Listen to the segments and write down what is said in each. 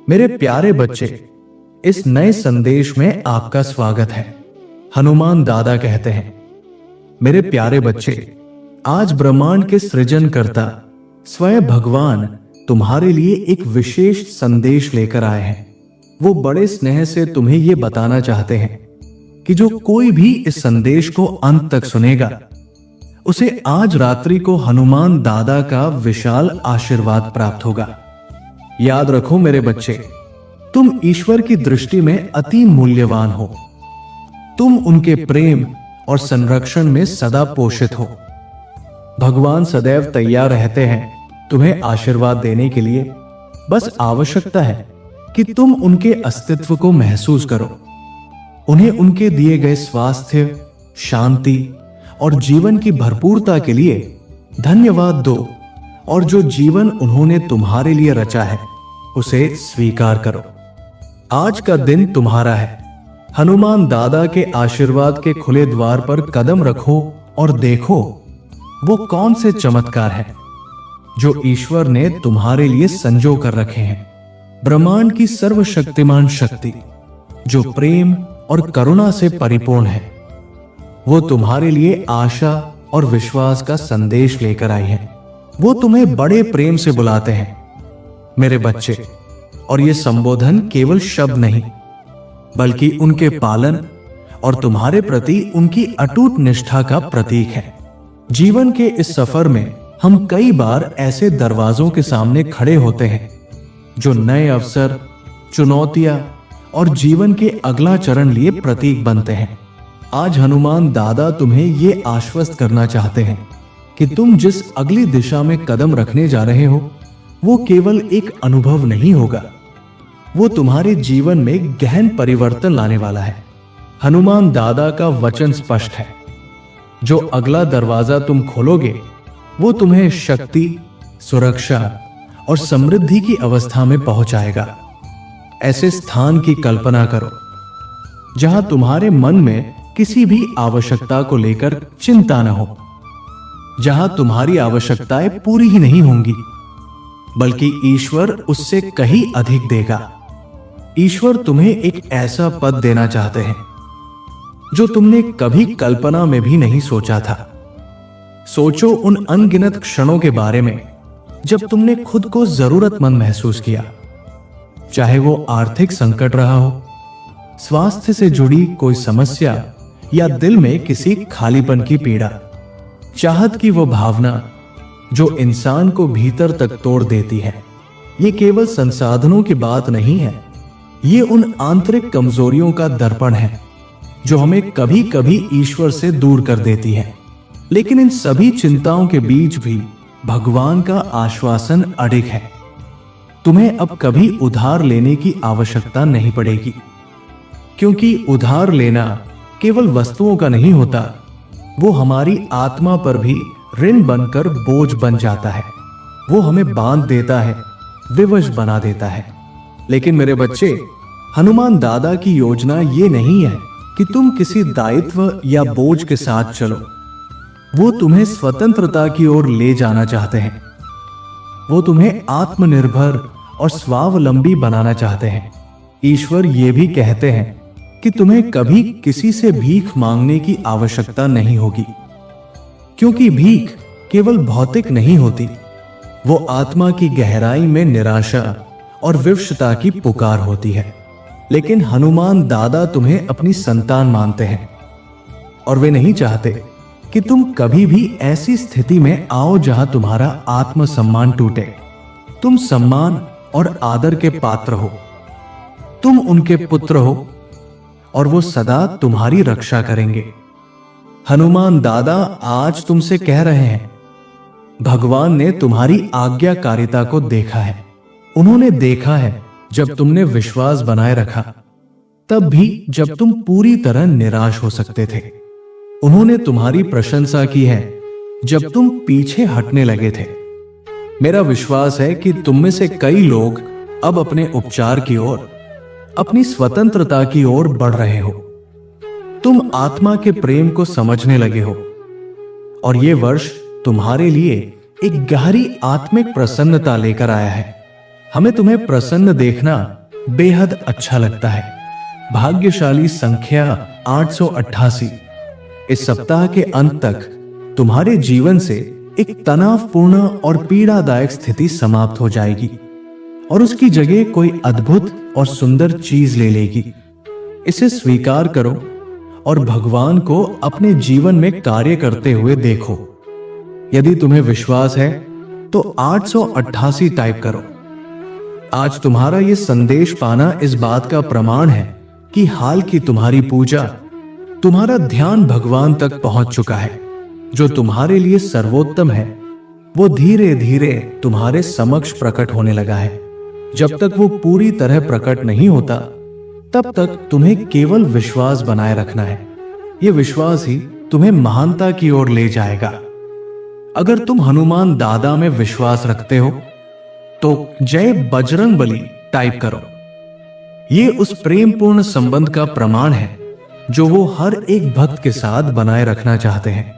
मेरे प्यारे बच्चे, इस नए संदेश में आपका स्वागत है। हनुमान दादा कहते हैं, मेरे प्यारे बच्चे, आज ब्रह्मांड के सृजनकर्ता स्वयं भगवान तुम्हारे लिए एक विशेष संदेश लेकर आए हैं। वो बड़े स्नेह से तुम्हें ये बताना चाहते हैं कि जो कोई भी इस संदेश को अंत तक सुनेगा, उसे आज रात्रि को हनुमान दादा का विशाल आशीर्वाद प्राप्त होगा। याद रखो मेरे बच्चे, तुम ईश्वर की दृष्टि में अति मूल्यवान हो। तुम उनके प्रेम और संरक्षण में सदा पोषित हो। भगवान सदैव तैयार रहते हैं तुम्हें आशीर्वाद देने के लिए। बस आवश्यकता है कि तुम उनके अस्तित्व को महसूस करो, उन्हें उनके दिए गए स्वास्थ्य, शांति और जीवन की भरपूरता के लिए धन्यवाद दो, और जो जीवन उन्होंने तुम्हारे लिए रचा है उसे स्वीकार करो। आज का दिन तुम्हारा है। हनुमान दादा के आशीर्वाद के खुले द्वार पर कदम रखो और देखो वो कौन से चमत्कार हैं जो ईश्वर ने तुम्हारे लिए संजो कर रखे हैं। ब्रह्मांड की सर्वशक्तिमान शक्ति जो प्रेम और करुणा से परिपूर्ण है, वो तुम्हारे लिए आशा और विश्वास का संदेश लेकर आई है। वो तुम्हें बड़े प्रेम से बुलाते हैं मेरे बच्चे, और ये संबोधन केवल शब्द नहीं बल्कि उनके पालन और तुम्हारे प्रति उनकी अटूट निष्ठा का प्रतीक है। जीवन के इस सफर में हम कई बार ऐसे दरवाजों के सामने खड़े होते हैं जो नए अवसर, चुनौतियां और जीवन के अगला चरण लिए प्रतीक बनते हैं। आज हनुमान दादा तुम्हें ये आश्वस्त करना चाहते हैं कि तुम जिस अगली दिशा में कदम रखने जा रहे हो, वो केवल एक अनुभव नहीं होगा, वो तुम्हारे जीवन में गहन परिवर्तन लाने वाला है। हनुमान दादा का वचन स्पष्ट है, जो अगला दरवाजा तुम खोलोगे वो तुम्हें शक्ति, सुरक्षा और समृद्धि की अवस्था में पहुंचाएगा। ऐसे स्थान की कल्पना करो जहां तुम्हारे मन में किसी भी आवश्यकता को लेकर चिंता न हो, जहां तुम्हारी आवश्यकताएं पूरी ही नहीं होंगी बल्कि ईश्वर उससे कहीं अधिक देगा। ईश्वर तुम्हें एक ऐसा पद देना चाहते हैं जो तुमने कभी कल्पना में भी नहीं सोचा था। सोचो उन अनगिनत क्षणों के बारे में जब तुमने खुद को जरूरतमंद महसूस किया, चाहे वो आर्थिक संकट रहा हो, स्वास्थ्य से जुड़ी कोई समस्या या दिल में किसी खालीपन की पीड़ा। चाहत की वो भावना जो इंसान को भीतर तक तोड़ देती है। ये केवल संसाधनों की बात नहीं है, ये उन आंतरिक कमजोरियों का दर्पण है जो हमें कभी कभी ईश्वर से दूर कर देती है। लेकिन इन सभी चिंताओं के बीच भी भगवान का आश्वासन अडिग है। तुम्हें अब कभी उधार लेने की आवश्यकता नहीं पड़ेगी, क्योंकि उधार लेना केवल वस्तुओं का नहीं होता, वो हमारी आत्मा पर भी ऋण बनकर बोझ बन जाता है। वो हमें बांध देता है, विवश बना देता है। लेकिन मेरे बच्चे, हनुमान दादा की योजना ये नहीं है कि तुम किसी दायित्व या बोझ के साथ चलो। वो तुम्हें स्वतंत्रता की ओर ले जाना चाहते हैं। वो तुम्हें आत्मनिर्भर और स्वावलंबी बनाना चाहते हैं। ईश्वर ये भी कहते हैं कि तुम्हें कभी किसी से भीख मांगने की आवश्यकता नहीं होगी, क्योंकि भीख केवल भौतिक नहीं होती, वो आत्मा की गहराई में निराशा और विवशता की पुकार होती है। लेकिन हनुमान दादा तुम्हें अपनी संतान मानते हैं, और वे नहीं चाहते कि तुम कभी भी ऐसी स्थिति में आओ जहां तुम्हारा आत्मसम्मान टूटे। तुम सम्मान और आदर के पात्र हो, तुम उनके पुत्र हो, और वो सदा तुम्हारी रक्षा करेंगे। हनुमान दादा आज तुमसे कह रहे हैं, भगवान ने तुम्हारी आज्ञाकारिता को देखा है। उन्होंने देखा है जब तुमने विश्वास बनाए रखा, तब भी जब तुम पूरी तरह निराश हो सकते थे। उन्होंने तुम्हारी प्रशंसा की है जब तुम पीछे हटने लगे थे। मेरा विश्वास है कि तुम में से कई लोग अब अपने उपचार की ओर, अपनी स्वतंत्रता की ओर बढ़ रहे हो। तुम आत्मा के प्रेम को समझने लगे हो, और ये वर्ष तुम्हारे लिए एक गहरी आत्मिक प्रसन्नता लेकर आया है। हमें तुम्हें प्रसन्न देखना बेहद अच्छा लगता है। भाग्यशाली संख्या 888। इस सप्ताह के अंत तक तुम्हारे जीवन से एक तनावपूर्ण और पीड़ादायक स्थिति समाप्त हो जाएगी और उसकी जगह कोई अद्भुत और सुंदर चीज ले लेगी। इसे स्वीकार करो और भगवान को अपने जीवन में कार्य करते हुए देखो। यदि तुम्हें विश्वास है तो 888 टाइप करो। आज तुम्हारा यह संदेश पाना इस बात का प्रमाण है कि हाल की तुम्हारी पूजा, तुम्हारा ध्यान भगवान तक पहुंच चुका है। जो तुम्हारे लिए सर्वोत्तम है वो धीरे धीरे तुम्हारे समक्ष प्रकट होने लगा है। जब तक वो पूरी तरह प्रकट नहीं होता तब तक तुम्हें केवल विश्वास बनाए रखना है। यह विश्वास ही तुम्हें महानता की ओर ले जाएगा। अगर तुम हनुमान दादा में विश्वास रखते हो तो जय बजरंग बली टाइप करो। ये उस प्रेमपूर्ण संबंध का प्रमाण है जो वो हर एक भक्त के साथ बनाए रखना चाहते हैं।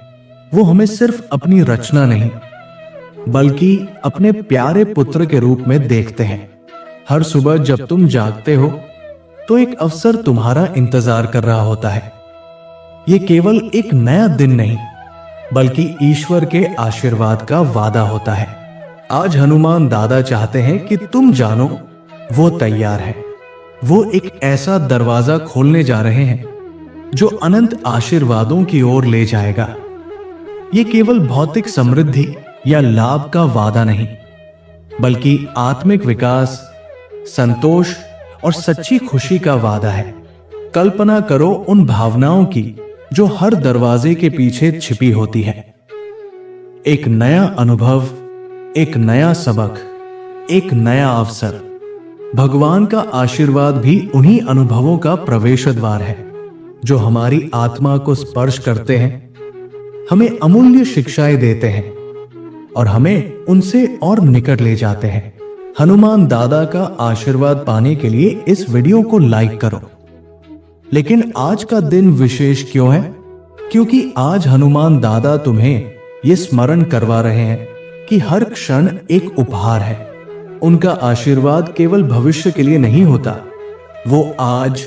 वो हमें सिर्फ अपनी रचना नहीं बल्कि अपने प्यारे पुत्र के रूप में देखते हैं। हर सुबह जब तुम जागते हो तो एक अवसर तुम्हारा इंतजार कर रहा होता है। ये केवल एक नया दिन नहीं बल्कि ईश्वर के आशीर्वाद का वादा होता है। आज हनुमान दादा चाहते हैं कि तुम जानो वो तैयार है। वो एक ऐसा दरवाजा खोलने जा रहे हैं जो अनंत आशीर्वादों की ओर ले जाएगा। ये केवल भौतिक समृद्धि या लाभ का वादा नहीं बल्कि आत्मिक विकास, संतोष और सच्ची खुशी का वादा है। कल्पना करो उन भावनाओं की जो हर दरवाजे के पीछे छिपी होती है। एक नया अनुभव, एक नया सबक, एक नया अवसर। भगवान का आशीर्वाद भी उन्हीं अनुभवों का प्रवेश द्वार है जो हमारी आत्मा को स्पर्श करते हैं, हमें अमूल्य शिक्षाएं देते हैं और हमें उनसे और निकट ले जाते हैं। हनुमान दादा का आशीर्वाद पाने के लिए इस वीडियो को लाइक करो। लेकिन आज का दिन विशेष क्यों है? क्योंकि आज हनुमान दादा तुम्हें यह स्मरण करवा रहे हैं कि हर क्षण एक उपहार है। उनका आशीर्वाद केवल भविष्य के लिए नहीं होता, वो आज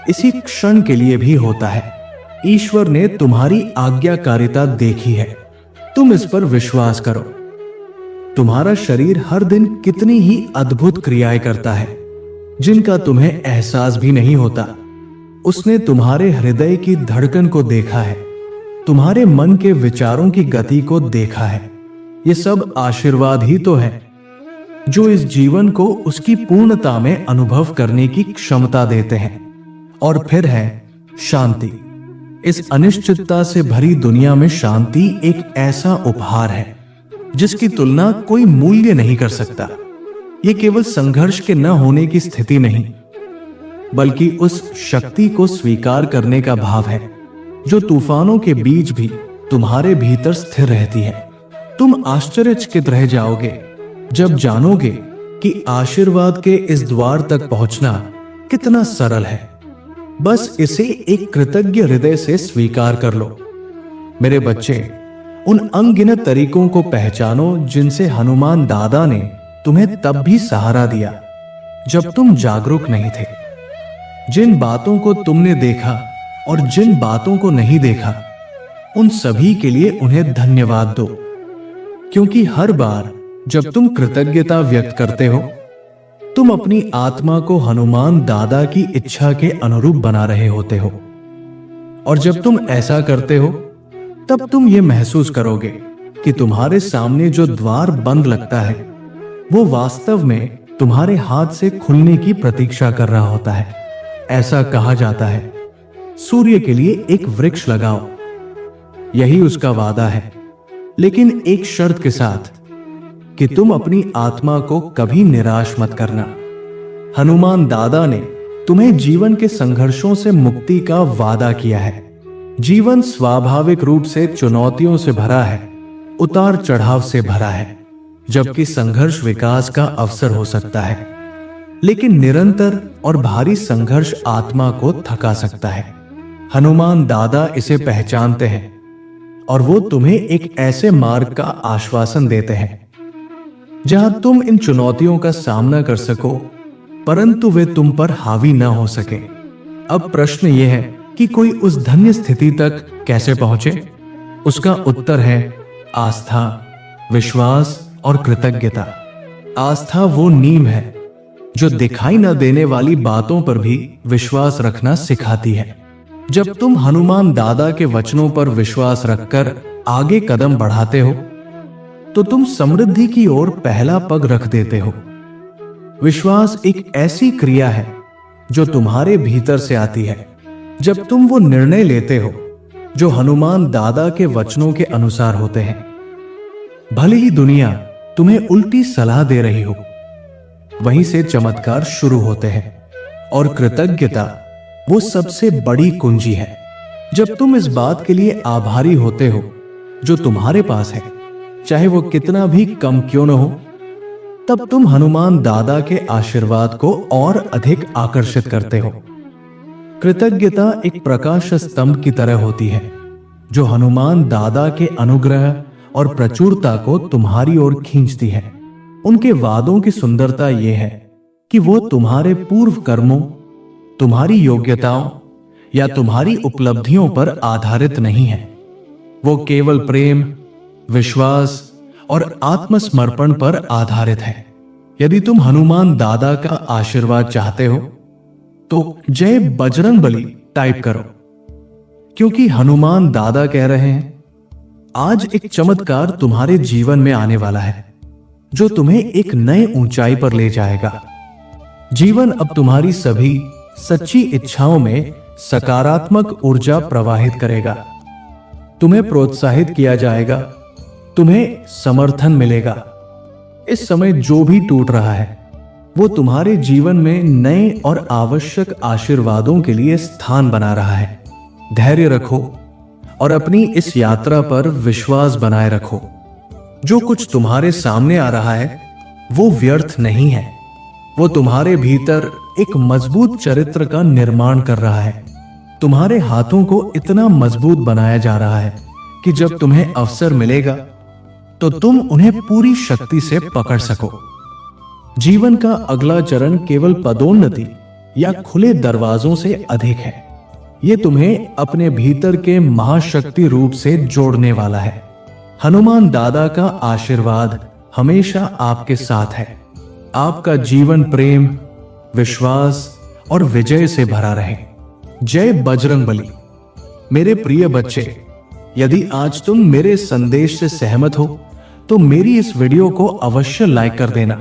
इसी क्षण के लिए भी होता है। ईश्वर ने तुम्हारी आज्ञाकारिता देखी है, तुम इस पर विश्वास करो। तुम्हारा शरीर हर दिन कितनी ही अद्भुत क्रियाएं करता है जिनका तुम्हें एहसास भी नहीं होता। उसने तुम्हारे हृदय की धड़कन को देखा है, तुम्हारे मन के विचारों की गति को देखा है। ये सब आशीर्वाद ही तो है जो इस जीवन को उसकी पूर्णता में अनुभव करने की क्षमता देते हैं। और फिर है शांति। इस अनिश्चितता से भरी दुनिया में शांति एक ऐसा उपहार है जिसकी तुलना कोई मूल्य नहीं कर सकता। यह केवल संघर्ष के न होने की स्थिति नहीं बल्कि उस शक्ति को स्वीकार करने का भाव है जो तूफानों के बीच भी तुम्हारे भीतर स्थिर रहती है। तुम आश्चर्यचकित रह जाओगे जब जानोगे कि आशीर्वाद के इस द्वार तक पहुंचना कितना सरल है। बस इसे एक कृतज्ञ हृदय से स्वीकार कर लो। मेरे बच्चे, उन अनगिनत तरीकों को पहचानो जिनसे हनुमान दादा ने तुम्हें तब भी सहारा दिया जब तुम जागरूक नहीं थे। जिन बातों को तुमने देखा और जिन बातों को नहीं देखा, उन सभी के लिए उन्हें धन्यवाद दो, क्योंकि हर बार जब तुम कृतज्ञता व्यक्त करते हो तुम अपनी आत्मा को हनुमान दादा की इच्छा के अनुरूप बना रहे होते हो। और जब तुम ऐसा करते हो तब तुम ये महसूस करोगे कि तुम्हारे सामने जो द्वार बंद लगता है वो वास्तव में तुम्हारे हाथ से खुलने की प्रतीक्षा कर रहा होता है। ऐसा कहा जाता है, सूर्य के लिए एक वृक्ष लगाओ। यही उसका वादा है, लेकिन एक शर्त के साथ कि तुम अपनी आत्मा को कभी निराश मत करना। हनुमान दादा ने तुम्हें जीवन के संघर्षों से मुक्ति का वादा किया है। जीवन स्वाभाविक रूप से चुनौतियों से भरा है, उतार चढ़ाव से भरा है, जबकि संघर्ष विकास का अवसर हो सकता है। लेकिन निरंतर और भारी संघर्ष आत्मा को थका सकता है। हनुमान दादा इसे पहचानते हैं और वो तुम्हें एक ऐसे मार्ग का आश्वासन देते हैं जहां तुम इन चुनौतियों का सामना कर सको परंतु वे तुम पर हावी न हो सके। अब प्रश्न यह है कि कोई उस धन्य स्थिति तक कैसे पहुंचे? उसका उत्तर है आस्था, विश्वास और कृतज्ञता। आस्था वो नींव है जो दिखाई न देने वाली बातों पर भी विश्वास रखना सिखाती है। जब तुम हनुमान दादा के वचनों पर विश्वास रखकर आगे कदम बढ़ाते हो तो तुम समृद्धि की ओर पहला पग रख देते हो। विश्वास एक ऐसी क्रिया है जो तुम्हारे भीतर से आती है जब तुम वो निर्णय लेते हो जो हनुमान दादा के वचनों के अनुसार होते हैं। भले ही दुनिया तुम्हें उल्टी सलाह दे रही हो, वहीं से चमत्कार शुरू होते हैं। और कृतज्ञता वो सबसे बड़ी कुंजी है। जब तुम इस बात के लिए आभारी होते हो जो तुम्हारे पास है, चाहे वो कितना भी कम क्यों न हो, तब तुम हनुमान दादा के आशीर्वाद को और अधिक आकर्षित करते हो। कृतज्ञता एक प्रकाश स्तंभ की तरह होती है जो हनुमान दादा के अनुग्रह और प्रचुरता को तुम्हारी ओर खींचती है। उनके वादों की सुंदरता यह है कि वो तुम्हारे पूर्व कर्मों, तुम्हारी योग्यताओं या तुम्हारी उपलब्धियों पर आधारित नहीं है। वो केवल प्रेम, विश्वास और आत्मसमर्पण पर आधारित है। यदि तुम हनुमान दादा का आशीर्वाद चाहते हो तो जय बजरंगबली टाइप करो, क्योंकि हनुमान दादा कह रहे हैं आज एक चमत्कार तुम्हारे जीवन में आने वाला है जो तुम्हें एक नए ऊंचाई पर ले जाएगा। जीवन अब तुम्हारी सभी सच्ची इच्छाओं में सकारात्मक ऊर्जा प्रवाहित करेगा। तुम्हें प्रोत्साहित किया जाएगा, तुम्हें समर्थन मिलेगा। इस समय जो भी टूट रहा है वो तुम्हारे जीवन में नए और आवश्यक आशीर्वादों के लिए स्थान बना रहा है। धैर्य रखो और अपनी इस यात्रा पर विश्वास बनाए रखो। जो कुछ तुम्हारे सामने आ रहा है वो व्यर्थ नहीं है। वो तुम्हारे भीतर एक मजबूत चरित्र का निर्माण कर रहा है। तुम्हारे हाथों को इतना मजबूत बनाया जा रहा है कि जब तुम्हें अवसर मिलेगा तो तुम उन्हें पूरी शक्ति से पकड़ सको। जीवन का अगला चरण केवल पदोन्नति या खुले दरवाजों से अधिक है। ये तुम्हें अपने भीतर के महाशक्ति रूप से जोड़ने वाला है। हनुमान दादा का आशीर्वाद हमेशा आपके साथ है। आपका जीवन प्रेम, विश्वास और विजय से भरा रहे। जय बजरंगबली। मेरे प्रिय बच्चे, यदि आज तुम मेरे संदेश से सहमत हो तो मेरी इस वीडियो को अवश्य लाइक कर देना।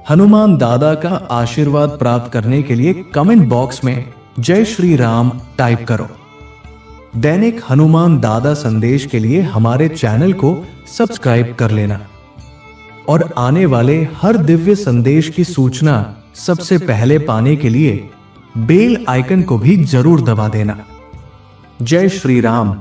हनुमान दादा का आशीर्वाद प्राप्त करने के लिए कमेंट बॉक्स में जय श्री राम टाइप करो। दैनिक हनुमान दादा संदेश के लिए हमारे चैनल को सब्सक्राइब कर लेना और आने वाले हर दिव्य संदेश की सूचना सबसे पहले पाने के लिए बेल आइकन को भी जरूर दबा देना। जय श्री राम।